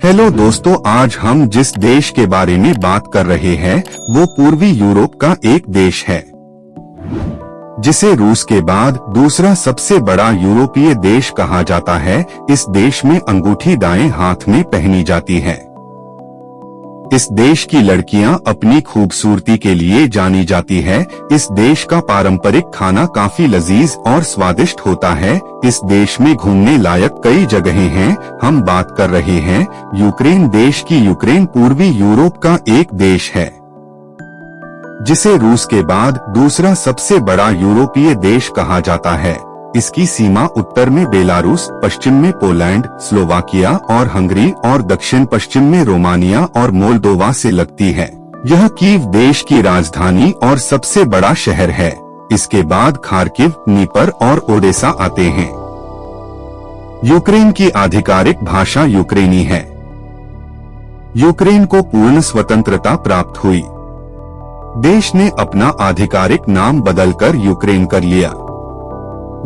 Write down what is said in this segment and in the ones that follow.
Hello दोस्तों, आज हम जिस देश के बारे में बात कर रहे हैं वो पूर्वी यूरोप का एक देश है जिसे रूस के बाद दूसरा सबसे बड़ा यूरोपीय देश कहा जाता है। इस देश में अंगूठी दाएं हाथ में पहनी जाती है। इस देश की लड़कियां अपनी खूबसूरती के लिए जानी जाती है। इस देश का पारंपरिक खाना काफी लजीज और स्वादिष्ट होता है। इस देश में घूमने लायक कई जगहें हैं। हम बात कर रहे हैं यूक्रेन देश की। यूक्रेन पूर्वी यूरोप का एक देश है जिसे रूस के बाद दूसरा सबसे बड़ा यूरोपीय देश कहा जाता है। इसकी सीमा उत्तर में बेलारूस, पश्चिम में पोलैंड, स्लोवाकिया और हंगरी और दक्षिण पश्चिम में रोमानिया और मोल्दोवा से लगती है। यह कीव देश की राजधानी और सबसे बड़ा शहर है। इसके बाद खार्किव, नीपर और ओडेसा आते हैं। यूक्रेन की आधिकारिक भाषा यूक्रेनी है। यूक्रेन को पूर्ण स्वतंत्रता प्राप्त हुई। देश ने अपना आधिकारिक नाम बदलकर यूक्रेन कर लिया।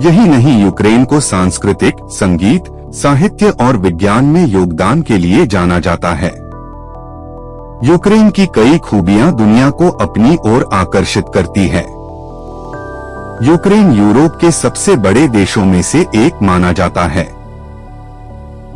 यही नहीं, यूक्रेन को सांस्कृतिक, संगीत, साहित्य और विज्ञान में योगदान के लिए जाना जाता है। यूक्रेन की कई खूबियां दुनिया को अपनी ओर आकर्षित करती है। यूक्रेन यूरोप के सबसे बड़े देशों में से एक माना जाता है,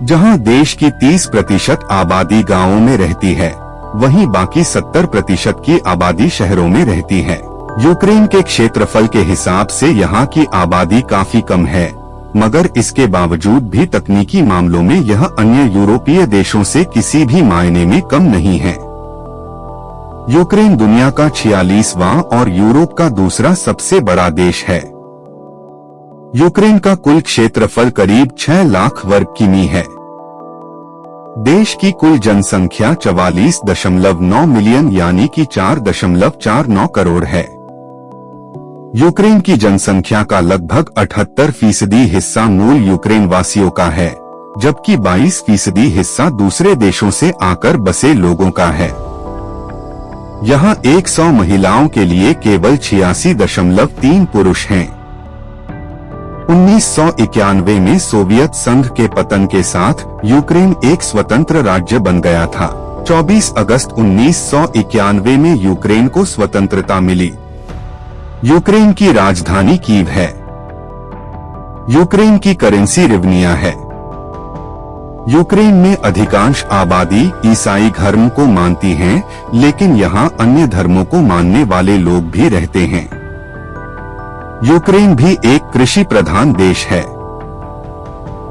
जहां देश की 30% आबादी गांवों में रहती है, वहीं बाकी 70% की आबादी शहरों में रहती है। यूक्रेन के क्षेत्रफल के हिसाब से यहाँ की आबादी काफी कम है, मगर इसके बावजूद भी तकनीकी मामलों में यह अन्य यूरोपीय देशों से किसी भी मायने में कम नहीं है। यूक्रेन दुनिया का 46वां और यूरोप का दूसरा सबसे बड़ा देश है। यूक्रेन का कुल क्षेत्रफल करीब 6 लाख वर्ग किमी है। देश की कुल जनसंख्या 44.9 मिलियन यानी कि 4.49 करोड़ है। यूक्रेन की जनसंख्या का लगभग 78% हिस्सा मूल यूक्रेन वासियों का है, जबकि 22% हिस्सा दूसरे देशों से आकर बसे लोगों का है। यहाँ 100 महिलाओं के लिए केवल 86.3 पुरुष हैं। 1991 में सोवियत संघ के पतन के साथ यूक्रेन एक स्वतंत्र राज्य बन गया था। 24 अगस्त 1991 में यूक्रेन को स्वतंत्रता मिली। यूक्रेन की राजधानी कीव है। यूक्रेन की करेंसी रिवनिया है। यूक्रेन में अधिकांश आबादी ईसाई धर्म को मानती है, लेकिन यहाँ अन्य धर्मों को मानने वाले लोग भी रहते हैं। यूक्रेन भी एक कृषि प्रधान देश है।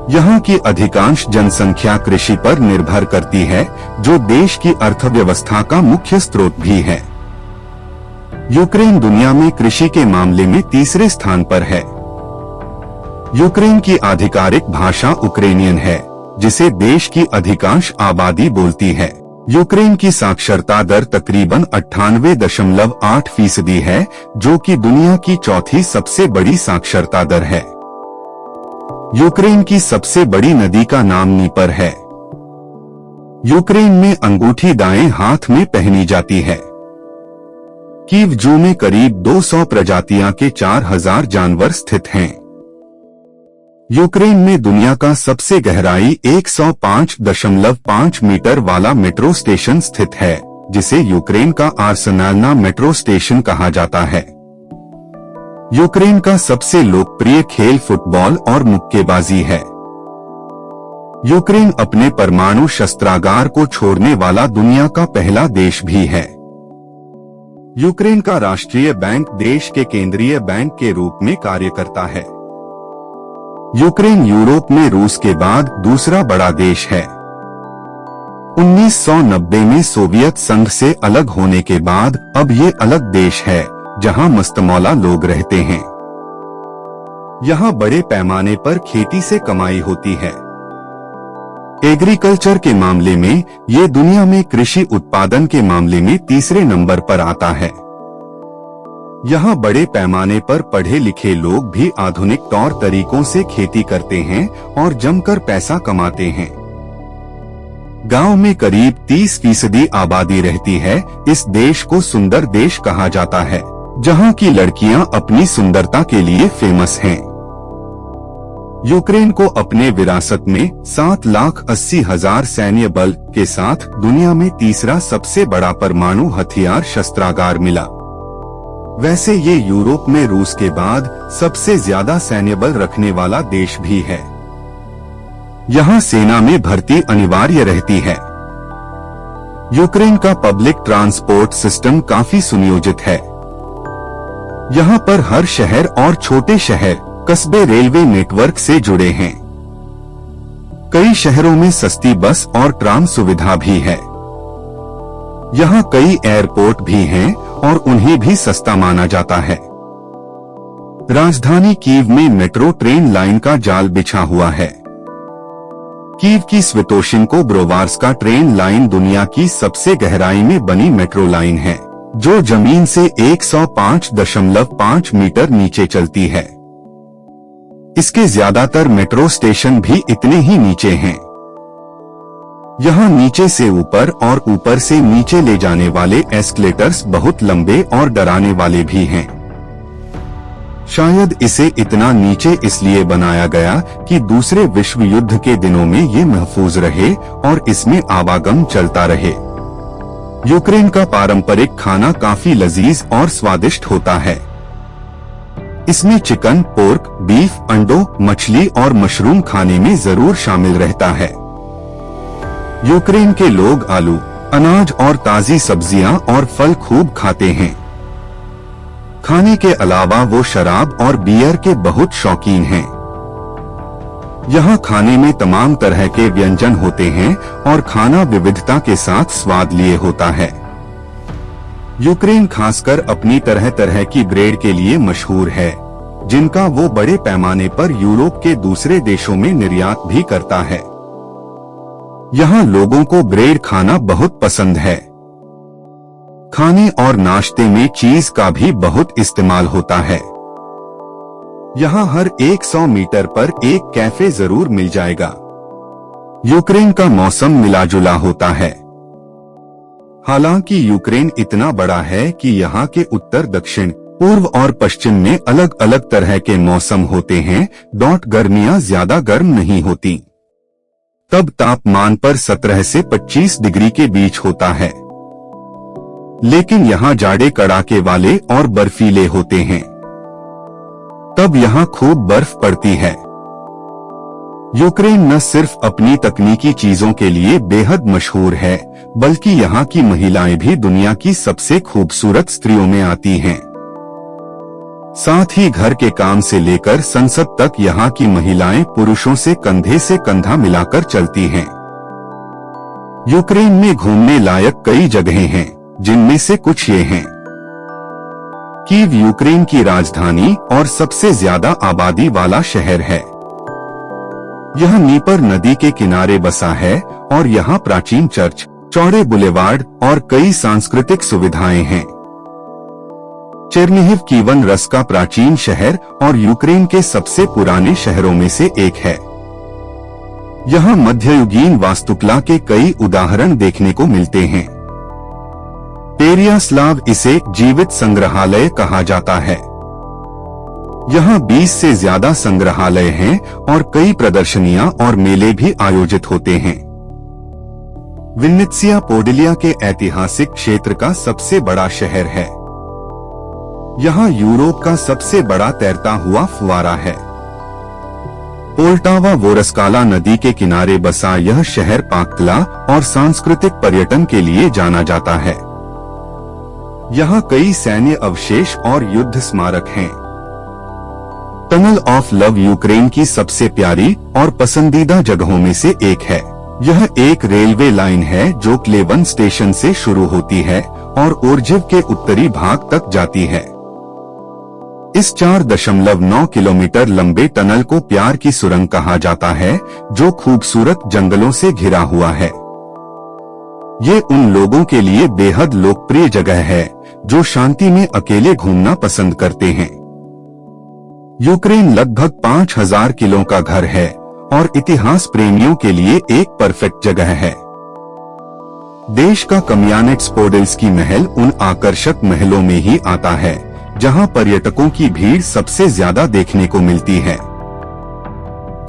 यहाँ की अधिकांश जनसंख्या कृषि पर निर्भर करती है, जो देश की अर्थव्यवस्था का मुख्य स्रोत भी है। यूक्रेन दुनिया में कृषि के मामले में तीसरे स्थान पर है। यूक्रेन की आधिकारिक भाषा उक्रेनियन है, जिसे देश की अधिकांश आबादी बोलती है। यूक्रेन की साक्षरता दर तकरीबन 98.8% है, जो कि दुनिया की चौथी सबसे बड़ी साक्षरता दर है। यूक्रेन की सबसे बड़ी नदी का नाम नीपर है। यूक्रेन में अंगूठी दाएं हाथ में पहनी जाती है। कीव जू में करीब 200 प्रजातियां के 4000 जानवर स्थित हैं। यूक्रेन में दुनिया का सबसे गहराई 105.5 मीटर वाला मेट्रो स्टेशन स्थित है, जिसे यूक्रेन का आर्सेनाल मेट्रो स्टेशन कहा जाता है। यूक्रेन का सबसे लोकप्रिय खेल फुटबॉल और मुक्केबाजी है। यूक्रेन अपने परमाणु शस्त्रागार को छोड़ने वाला दुनिया का पहला देश भी है। यूक्रेन का राष्ट्रीय बैंक देश के केंद्रीय बैंक के रूप में कार्य करता है। यूक्रेन यूरोप में रूस के बाद दूसरा बड़ा देश है। 1990 में सोवियत संघ से अलग होने के बाद अब ये अलग देश है, जहां मस्तमौला लोग रहते हैं। यहाँ बड़े पैमाने पर खेती से कमाई होती है। एग्रीकल्चर के मामले में ये दुनिया में कृषि उत्पादन के मामले में तीसरे नंबर पर आता है। यहाँ बड़े पैमाने पर पढ़े लिखे लोग भी आधुनिक तौर तरीकों से खेती करते हैं और जमकर पैसा कमाते हैं। गांव में करीब 30% आबादी रहती है। इस देश को सुंदर देश कहा जाता है, जहां की लड़कियां अपनी सुंदरता के लिए फेमस हैं। यूक्रेन को अपने विरासत में 7,80,000 सैन्य बल के साथ दुनिया में तीसरा सबसे बड़ा परमाणु हथियार शस्त्रागार मिला। वैसे ये यूरोप में रूस के बाद सबसे ज्यादा सैन्य बल रखने वाला देश भी है। यहाँ सेना में भर्ती अनिवार्य रहती है। यूक्रेन का पब्लिक ट्रांसपोर्ट सिस्टम काफी सुनियोजित है। यहाँ पर हर शहर और छोटे शहर कस्बे रेलवे नेटवर्क से जुड़े हैं। कई शहरों में सस्ती बस और ट्राम सुविधा भी है। यहाँ कई एयरपोर्ट भी हैं और उन्हें भी सस्ता माना जाता है। राजधानी कीव में मेट्रो ट्रेन लाइन का जाल बिछा हुआ है। कीव की स्वितोशिन्को ब्रोवार्स्का ट्रेन लाइन दुनिया की सबसे गहराई में बनी मेट्रो लाइन है, जो जमीन से 105.5 मीटर नीचे चलती है। इसके ज्यादातर मेट्रो स्टेशन भी इतने ही नीचे हैं। यहाँ नीचे से ऊपर और ऊपर से नीचे ले जाने वाले एस्केलेटर्स बहुत लंबे और डराने वाले भी हैं। शायद इसे इतना नीचे इसलिए बनाया गया कि दूसरे विश्व युद्ध के दिनों में ये महफूज रहे और इसमें आवागम चलता रहे। यूक्रेन का पारंपरिक खाना काफी लजीज और स्वादिष्ट होता है। इसमें चिकन, पोर्क, बीफ, अंडों, मछली और मशरूम खाने में जरूर शामिल रहता है। यूक्रेन के लोग आलू, अनाज और ताजी सब्जियां और फल खूब खाते हैं। खाने के अलावा वो शराब और बियर के बहुत शौकीन हैं। यहाँ खाने में तमाम तरह के व्यंजन होते हैं और खाना विविधता के साथ स्वाद लिए होता है। यूक्रेन खासकर अपनी तरह तरह की ब्रेड के लिए मशहूर है, जिनका वो बड़े पैमाने पर यूरोप के दूसरे देशों में निर्यात भी करता है। यहाँ लोगों को ब्रेड खाना बहुत पसंद है। खाने और नाश्ते में चीज का भी बहुत इस्तेमाल होता है। यहाँ हर 100 मीटर पर एक कैफे जरूर मिल जाएगा। यूक्रेन का मौसम मिला-जुला होता है। हालांकि यूक्रेन इतना बड़ा है कि यहाँ के उत्तर, दक्षिण, पूर्व और पश्चिम में अलग अलग तरह के मौसम होते हैं। गर्मियाँ ज्यादा गर्म नहीं होती। तब तापमान पर 17 से 25 डिग्री के बीच होता है। लेकिन यहाँ जाड़े कड़ाके वाले और बर्फीले होते हैं। तब यहाँ खूब बर्फ पड़ती है। यूक्रेन न सिर्फ अपनी तकनीकी चीजों के लिए बेहद मशहूर है, बल्कि यहाँ की महिलाएं भी दुनिया की सबसे खूबसूरत स्त्रियों में आती हैं। साथ ही घर के काम से लेकर संसद तक यहाँ की महिलाएं पुरुषों से कंधा मिलाकर चलती हैं। यूक्रेन में घूमने लायक कई जगहें हैं, जिनमें से कुछ ये हैं। कीव यूक्रेन की राजधानी और सबसे ज्यादा आबादी वाला शहर है। यह नीपर नदी के किनारे बसा है और यहाँ प्राचीन चर्च, चौड़े बुलेवार्ड और कई सांस्कृतिक सुविधाएं हैं। चेरनिहिव कीवन रस का प्राचीन शहर और यूक्रेन के सबसे पुराने शहरों में से एक है। यहाँ मध्ययुगीन वास्तुकला के कई उदाहरण देखने को मिलते हैं। पेरियास्लाव इसे जीवित संग्रहालय कहा जाता है। यहाँ 20 से ज्यादा संग्रहालय हैं और कई प्रदर्शनियां और मेले भी आयोजित होते हैं। विन्नित्सिया पोडिलिया के ऐतिहासिक क्षेत्र का सबसे बड़ा शहर है। यहाँ यूरोप का सबसे बड़ा तैरता हुआ फुवारा है। पोल्टावा वोरस्काला नदी के किनारे बसा यह शहर पाककला और सांस्कृतिक पर्यटन के लिए जाना जाता है। यहाँ कई सैन्य अवशेष और युद्ध स्मारक हैं। टनल ऑफ लव यूक्रेन की सबसे प्यारी और पसंदीदा जगहों में से एक है। यह एक रेलवे लाइन है जो क्लेवन स्टेशन से शुरू होती है और ओर्जिव के उत्तरी भाग तक जाती है। इस 4.9 किलोमीटर लंबे टनल को प्यार की सुरंग कहा जाता है, जो खूबसूरत जंगलों से घिरा हुआ है। ये उन लोगों के लिए बेहद लोकप्रिय जगह है जो शांति में अकेले घूमना पसंद करते हैं। यूक्रेन लगभग 5000 किलो का घर है और इतिहास प्रेमियों के लिए एक परफेक्ट जगह है। देश का कमियानेट्स पोडिल्स्की महल उन आकर्षक महलों में ही आता है जहां पर्यटकों की भीड़ सबसे ज्यादा देखने को मिलती है।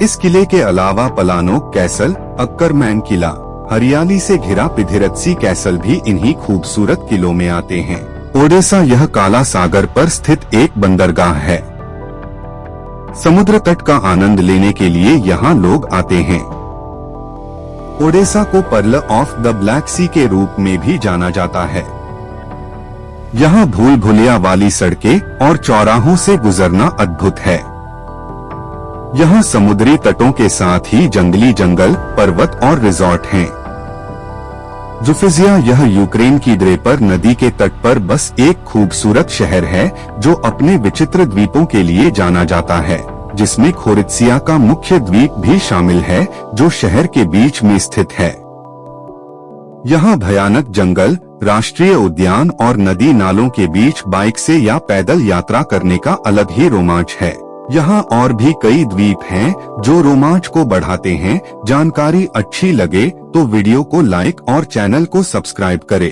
इस किले के अलावा पलानोक कैसल, अक्करमैन किला, हरियाली से घिरा पिधिरत्सी कैसल भी इन्हीं खूबसूरत किलों में आते हैं। ओडेसा यह काला सागर पर स्थित एक बंदरगाह है। समुद्र तट का आनंद लेने के लिए यहाँ लोग आते हैं। ओडेसा को पर्ल ऑफ द ब्लैक सी के रूप में भी जाना जाता है। यहाँ भूल भुलैया वाली सड़कें और चौराहों से गुजरना अद्भुत है। यहाँ समुद्री तटों के साथ ही जंगली जंगल, पर्वत और रिजॉर्ट हैं। जुफिजिया यह यूक्रेन की ड्रेपर नदी के तट पर बस एक खूबसूरत शहर है जो अपने विचित्र द्वीपों के लिए जाना जाता है, जिसमें खोरित्सिया का मुख्य द्वीप भी शामिल है जो शहर के बीच में स्थित है। यहाँ भयानक जंगल, राष्ट्रीय उद्यान और नदी नालों के बीच बाइक से या पैदल यात्रा करने का अलग ही रोमांच है। यहाँ और भी कई द्वीप हैं जो रोमांच को बढ़ाते हैं। जानकारी अच्छी लगे तो वीडियो को लाइक और चैनल को सब्सक्राइब करें।